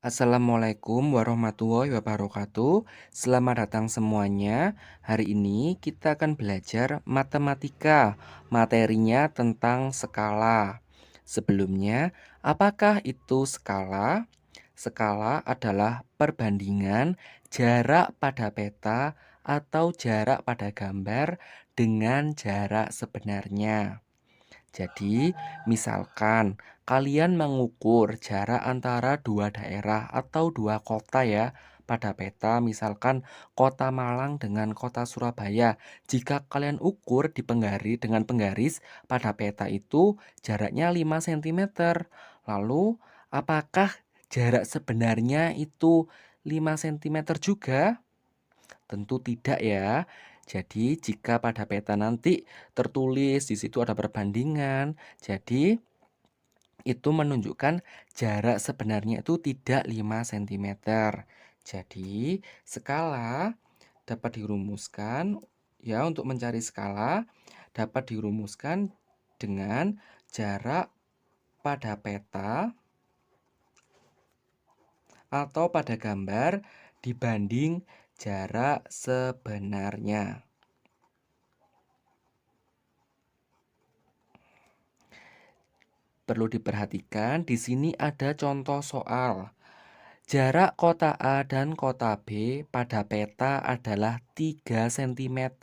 Assalamualaikum warahmatullahi wabarakatuh. Selamat datang semuanya. Hari ini kita akan belajar matematika. Materinya tentang skala. Sebelumnya, apakah itu skala? Skala adalah perbandingan jarak pada peta atau jarak pada gambar dengan jarak sebenarnya. Jadi, misalkan kalian mengukur jarak antara dua daerah atau dua kota ya pada peta, misalkan kota Malang dengan kota Surabaya. Jika kalian ukur dengan penggaris pada peta itu jaraknya 5 cm. Lalu, apakah jarak sebenarnya itu 5 cm juga? Tentu tidak ya. Jadi jika pada peta nanti tertulis di situ ada perbandingan, jadi itu menunjukkan jarak sebenarnya itu tidak 5 cm. Jadi skala dapat dirumuskan ya, untuk mencari skala dapat dirumuskan dengan jarak pada peta atau pada gambar dibanding jarak sebenarnya. Perlu diperhatikan, di sini ada contoh soal. Jarak kota A dan kota B pada peta adalah 3 cm.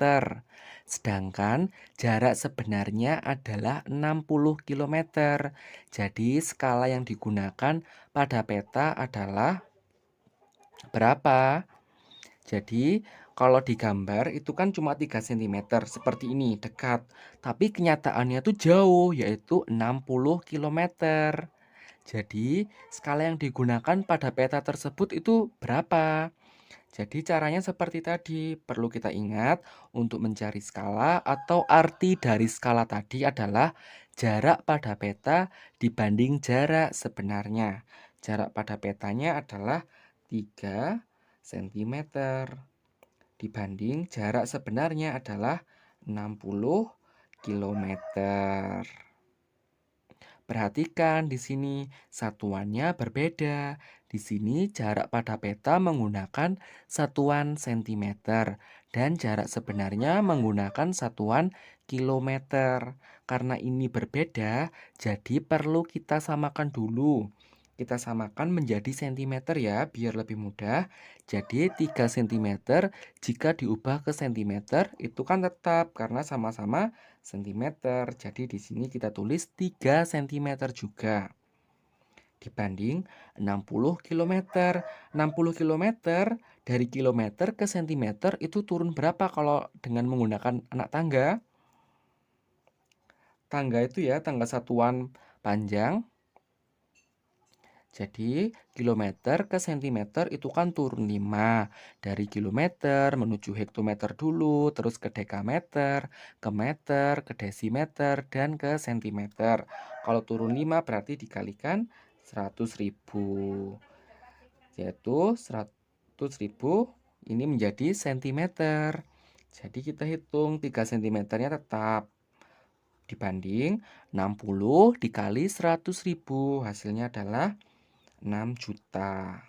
Sedangkan jarak sebenarnya adalah 60 km. Jadi skala yang digunakan pada peta adalah berapa? Jadi, kalau di gambar itu kan cuma 3 cm, seperti ini, dekat. Tapi kenyataannya tuh jauh, yaitu 60 km. Jadi, skala yang digunakan pada peta tersebut itu berapa? Jadi, caranya seperti tadi. Perlu kita ingat, untuk mencari skala atau arti dari skala tadi adalah jarak pada peta dibanding jarak sebenarnya. Jarak pada petanya adalah 3 cm dibanding jarak sebenarnya adalah 60 km. Perhatikan di sini satuannya berbeda. Di sini jarak pada peta menggunakan satuan cm dan jarak sebenarnya menggunakan satuan kilometer. Karena ini berbeda, jadi perlu kita samakan dulu. Kita samakan menjadi cm ya, biar lebih mudah. Jadi 3 cm jika diubah ke cm itu kan tetap karena sama-sama cm. Jadi di sini kita tulis 3 cm juga dibanding 60 km. 60 km dari kilometer ke cm itu turun berapa kalau dengan menggunakan anak tangga? Tangga itu ya, tangga satuan panjang. Jadi, kilometer ke cm itu kan turun 5. Dari kilometer menuju hektometer dulu, terus ke dekameter, ke meter, ke desimeter, dan ke sentimeter. Kalau turun 5 berarti dikalikan 100.000. Yaitu 100.000 ini menjadi sentimeter. Jadi kita hitung 3 cm-nya tetap. Dibanding 60 dikali 100.000, hasilnya adalah 6 juta.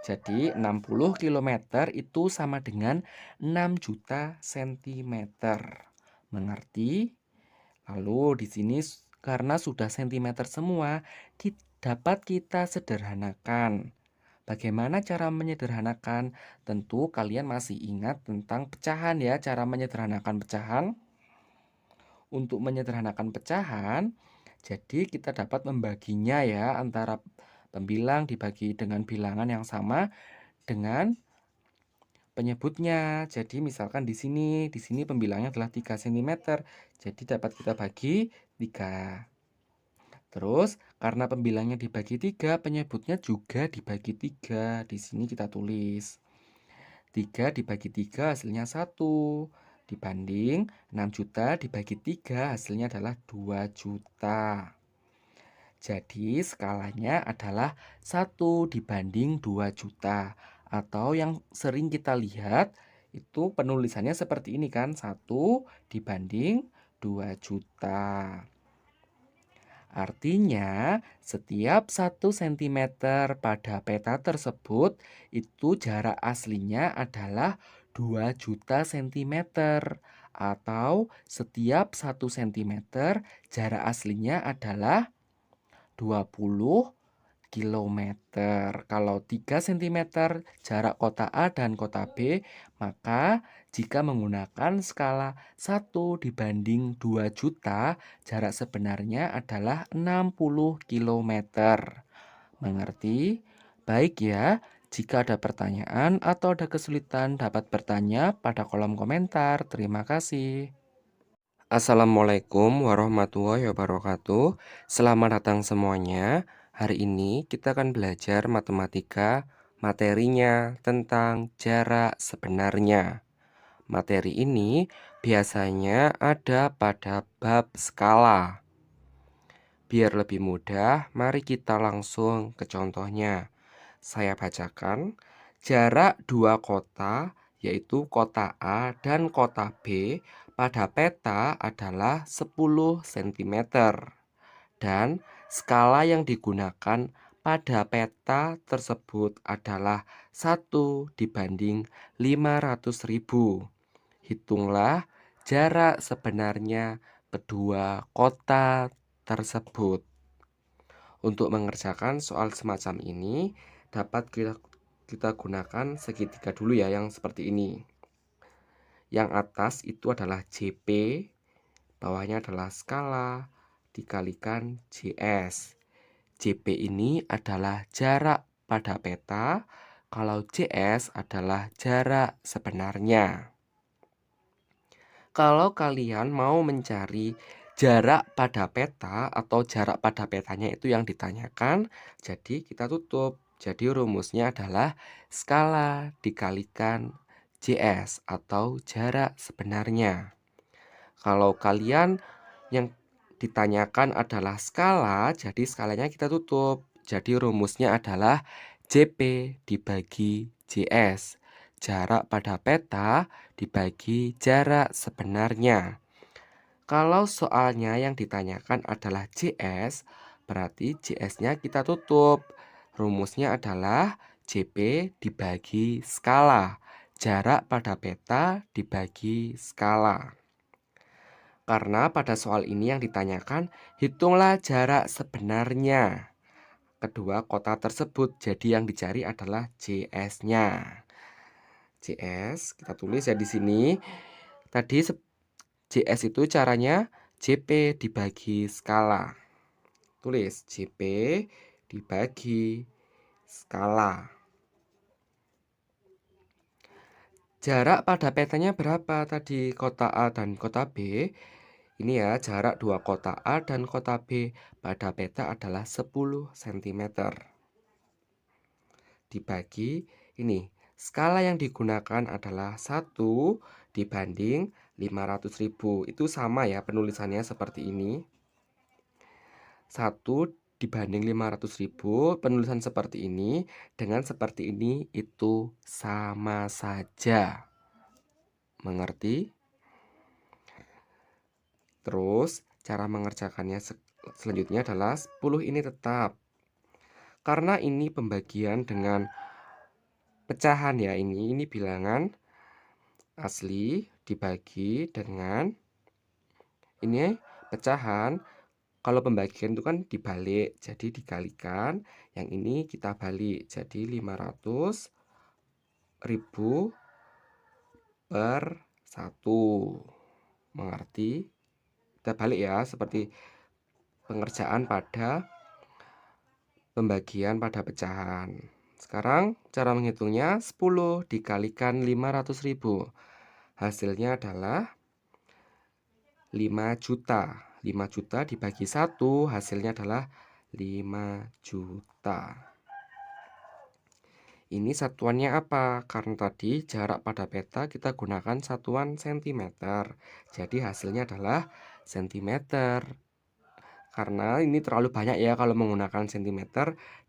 Jadi 60 km itu sama dengan 6 juta cm. Mengerti? Lalu di sini karena sudah cm semua, dapat kita sederhanakan. Bagaimana cara menyederhanakan? Tentu kalian masih ingat tentang pecahan ya, cara menyederhanakan pecahan. Untuk menyederhanakan pecahan, jadi kita dapat membaginya ya, antara pembilang dibagi dengan bilangan yang sama dengan penyebutnya. Jadi misalkan di sini pembilangnya adalah 3 cm. Jadi dapat kita bagi 3. Terus karena pembilangnya dibagi 3, penyebutnya juga dibagi 3. Di sini kita tulis 3 dibagi 3 hasilnya 1. Dibanding 6 juta dibagi 3 hasilnya adalah 2 juta. Jadi skalanya adalah 1 dibanding 2 juta. Atau yang sering kita lihat itu penulisannya seperti ini kan. 1 dibanding 2 juta. Artinya, setiap 1 cm pada peta tersebut itu jarak aslinya adalah 2 juta cm, atau setiap 1 cm jarak aslinya adalah 20 km. Kalau 3 cm jarak kota A dan kota B, maka jika menggunakan skala 1/2 juta, jarak sebenarnya adalah 60 km. Mengerti? Baik ya, jika ada pertanyaan atau ada kesulitan dapat bertanya pada kolom komentar. Terima kasih. Assalamualaikum warahmatullahi wabarakatuh. Selamat datang semuanya. Hari ini kita akan belajar matematika, materinya tentang jarak sebenarnya. Materi ini biasanya ada pada bab skala. Biar lebih mudah, mari kita langsung ke contohnya. Saya bacakan, jarak dua kota, yaitu kota A dan kota B, pada peta adalah 10 cm. Dan skala yang digunakan pada peta tersebut adalah 1/500.000. Hitunglah jarak sebenarnya kedua kota tersebut. Untuk mengerjakan soal semacam ini, dapat kita gunakan segitiga dulu ya, yang seperti ini. Yang atas itu adalah JP, bawahnya adalah skala, dikalikan JS. JP ini adalah jarak pada peta, kalau JS adalah jarak sebenarnya. Kalau kalian mau mencari jarak pada peta atau jarak pada petanya itu yang ditanyakan, jadi kita tutup. Jadi rumusnya adalah skala dikalikan JS atau jarak sebenarnya. Kalau kalian yang ditanyakan adalah skala, jadi skalanya kita tutup. Jadi rumusnya adalah JP dibagi JS. Jarak pada peta dibagi jarak sebenarnya. Kalau soalnya yang ditanyakan adalah JS, berarti JS-nya kita tutup. Rumusnya adalah JP dibagi skala. Jarak pada peta dibagi skala. Karena pada soal ini yang ditanyakan, hitunglah jarak sebenarnya kedua kota tersebut. Jadi yang dicari adalah JS-nya. JS kita tulis ya di sini. Tadi JS itu caranya JP dibagi skala. Tulis JP dibagi skala. Jarak pada petanya berapa tadi kota A dan kota B? Ini ya, jarak dua kota A dan kota B pada peta adalah 10 cm. Dibagi ini, skala yang digunakan adalah 1/500.000. Itu sama ya penulisannya seperti ini. 1/500.000, penulisan seperti ini dengan seperti ini itu sama saja. Mengerti? Terus cara mengerjakannya selanjutnya adalah 10 ini tetap. Karena ini pembagian dengan pecahan ya, ini bilangan asli dibagi dengan ini pecahan. Kalau pembagian itu kan dibalik, jadi dikalikan. Yang ini kita balik, jadi 500.000 per 1. Mengerti? Kita balik ya, seperti pengerjaan pada pembagian pada pecahan. Sekarang cara menghitungnya 10 dikalikan 500.000. Hasilnya adalah 5 juta. 5 juta dibagi 1 hasilnya adalah 5 juta. Ini satuannya apa? Karena tadi jarak pada peta kita gunakan satuan cm. Jadi hasilnya adalah cm. Karena ini terlalu banyak ya kalau menggunakan cm,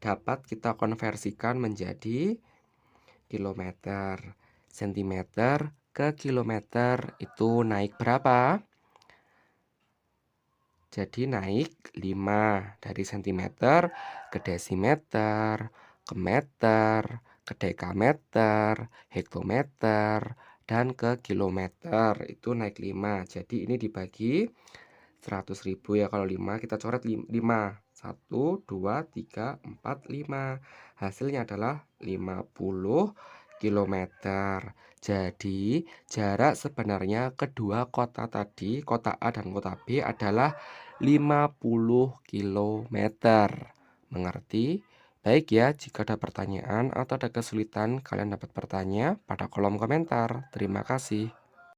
dapat kita konversikan menjadi kilometer. Centimeter ke kilometer itu naik berapa? Jadi naik 5 dari sentimeter ke desimeter, ke meter, ke dekameter, hektometer, dan ke kilometer. Itu naik 5. Jadi ini dibagi 100.000 ya. Kalau 5 kita coret 5. 1, 2, 3, 4, 5. Hasilnya adalah 50 kilometer. Jadi jarak sebenarnya kedua kota tadi, kota A dan kota B adalah 50 kilometer. Mengerti? Baik ya, jika ada pertanyaan atau ada kesulitan, kalian dapat bertanya pada kolom komentar. Terima kasih.